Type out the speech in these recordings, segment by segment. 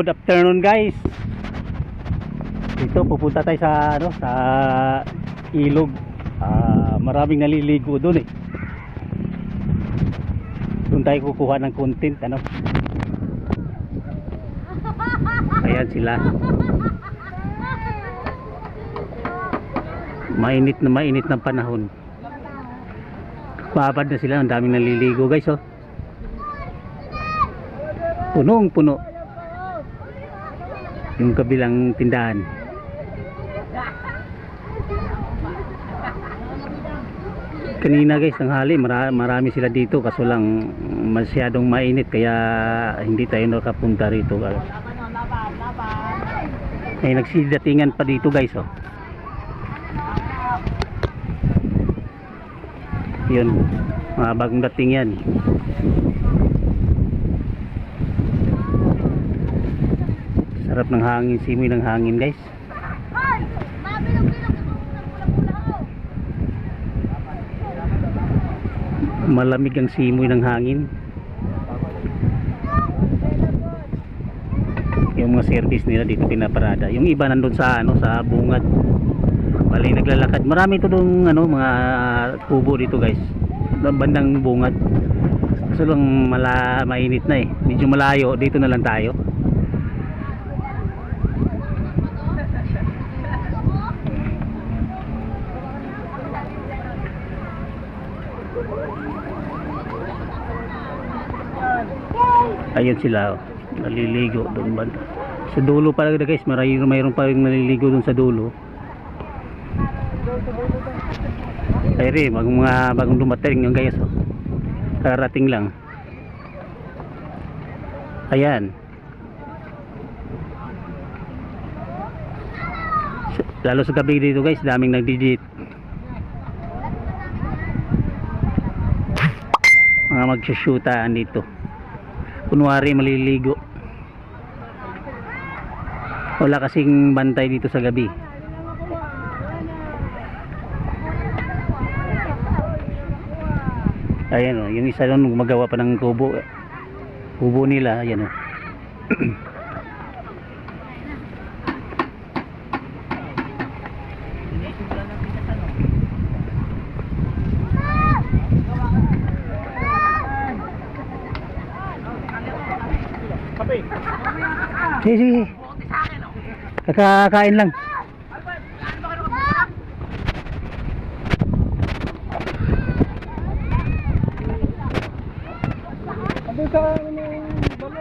Good afternoon guys. Dito pupunta tayo sa sa ilog. Maraming naliligo doon eh. Doon tayo kukuha ng content Ayan sila. Mainit ng panahon. Babad na sila, ang daming naliligo guys Punong puno yung kabilang tindahan. Kanina guys, tanghali marami sila dito, kaso lang masyadong mainit kaya hindi tayo nakapunta rito. Ay nagsidatingan pa dito guys Yun, mga bagong dating yan. Sarap ng hangin, simoy ng hangin guys. Malamig ang simoy ng hangin. Yung mga service nila dito pinaparada. Yung iba nandun sa sa bungad. Bali naglalakad. Marami ito dong mga kubo dito guys. Bandang bungad. Kaso lang mainit na eh. Medyo malayo, dito na lang tayo. Ayun sila naliligo doon banda. Sa dulo pala guys, mayroon pa rin naliligo doon sa dulo. Ay rin, bagong dumating yung guys Karating lang. Ayan. Lalo sa gabi dito guys, daming nagdidit. Mga magsushootaan dito. Kunwari maliligo. Wala kasing bantay dito sa gabi. Ayan yung isa doon gumagawa pa ng kubo. Kubo nila, ayan Sige. Kakakain lang.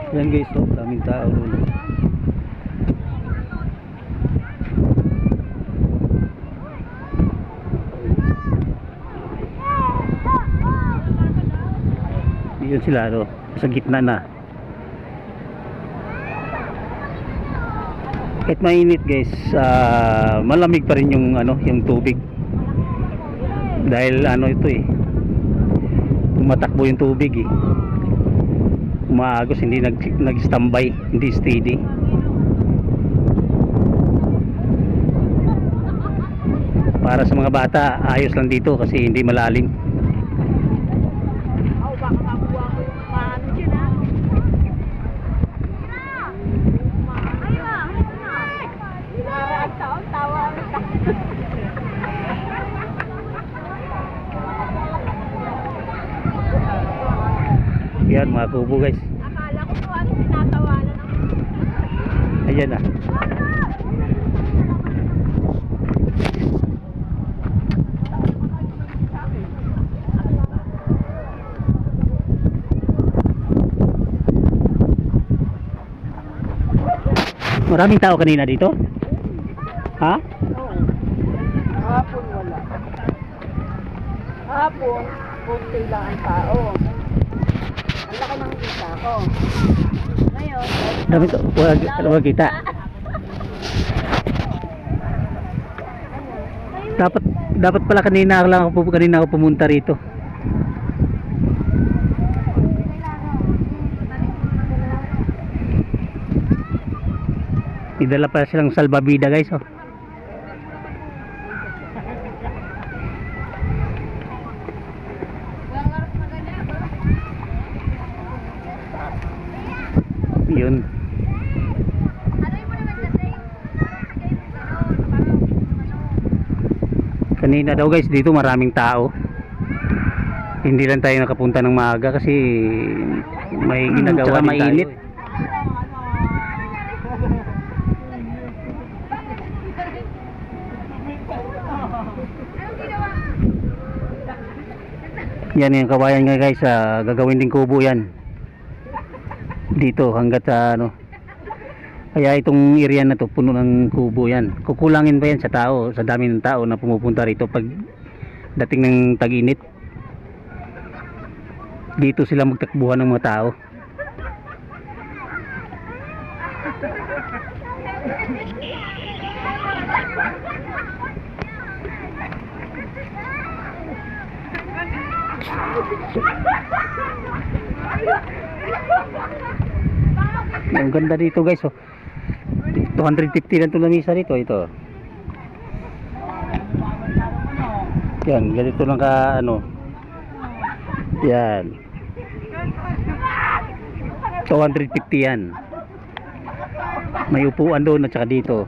Yan guys, daming tao doon. Yun sila sa gitna na. Kahit mainit guys, malamig pa rin yung yung tubig. Dahil ito tumatakbo yung tubig umaagos, hindi nag-standby, hindi steady. Para sa mga bata, ayos lang dito kasi hindi malalim. Yan mga kubo guys. Akala ko po tinatawanan ng... Ayan Maraming tao kanina dito? Ha? Hapon wala. Hapon, konti lang ang tao. Ang laki ng kita ko. Ngayon, Dami to, wag kita. Dapat pala kanina ako pumunta rito. Idala pa silang salbabida guys Yun. Kanina daw guys, dito maraming tao. Hindi lang tayo nakapunta ng maaga kasi may ginagawa din mainit. Yan yung kawayan nga guys, gagawin din kubo yan dito hanggat sa ano. Kaya itong area na to puno ng kubo yan. Kukulangin pa yan sa tao, sa dami ng tao na pumupunta rito pag dating ng tag-init. Dito sila magtakbuhan ng mga tao. Ang ganda dito guys, oh. 250 lang ito lamisa rito, ito. Yan, ganito lang ka ano. Yan. 250 yan. May upuan doon at saka dito.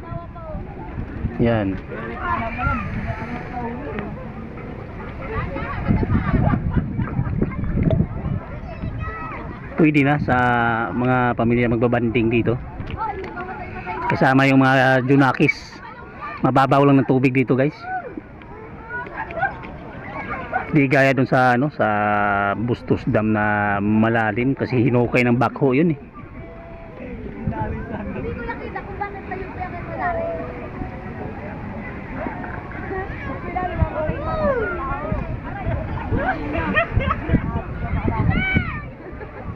Yan. Pwede na sa mga pamilya magbabanding dito. Kasama yung mga junakis. Mababaw lang ng tubig dito guys. Di gaya dun sa ano, sa Bustos Dam na malalim kasi hinukay ng backhoe yun eh. Hindi ko nakita kung bakit tayo kaya kayo malari.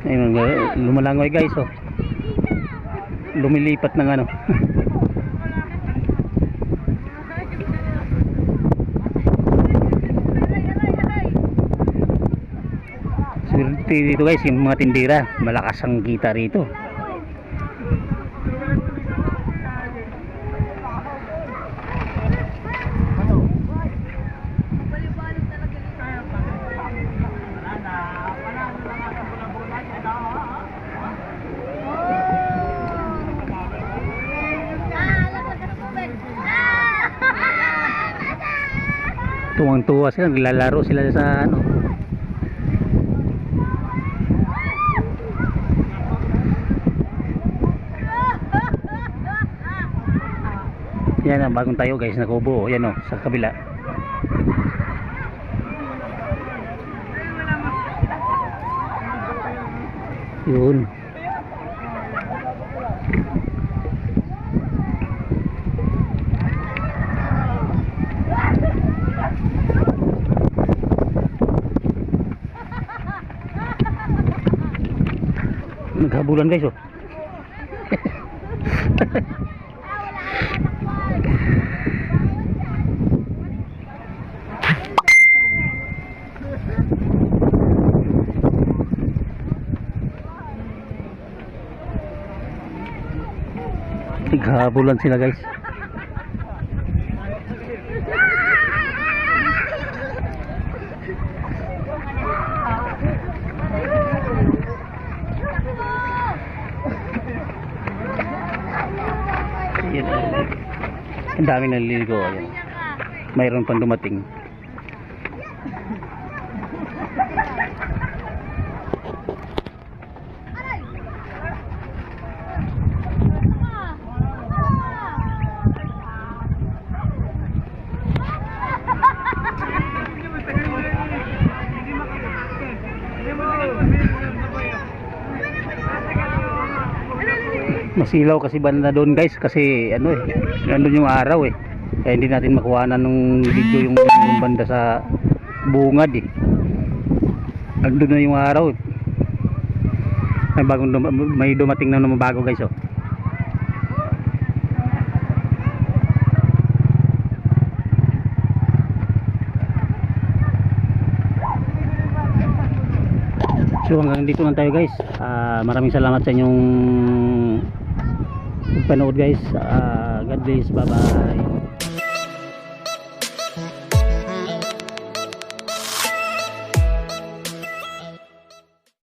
Ayun, lumalangoy guys, oh. Lumilipat ng ano. Swerte dito guys, yung mga tindira, malakas ang kita rito. Tuwang-tuwa sila, naglalaro sila sa ano. Yan ang bagong tayo guys na kubo. Yan o, sa kabila. Yun. Naghabulan guys, oh. Naghabulan sila guys. Yan, ang dami naliligo. Ayan. Mayroon pang dumating. Masilaw kasi banda doon guys kasi ano eh, nandun yung araw eh, kaya hindi natin makuhanan nung video yung banda sa bungad eh. Nandun na yung araw eh. May dumating na naman bago guys, oh. So hanggang dito lang tayo guys. Maraming salamat sa inyong panood guys. God bless, bye bye.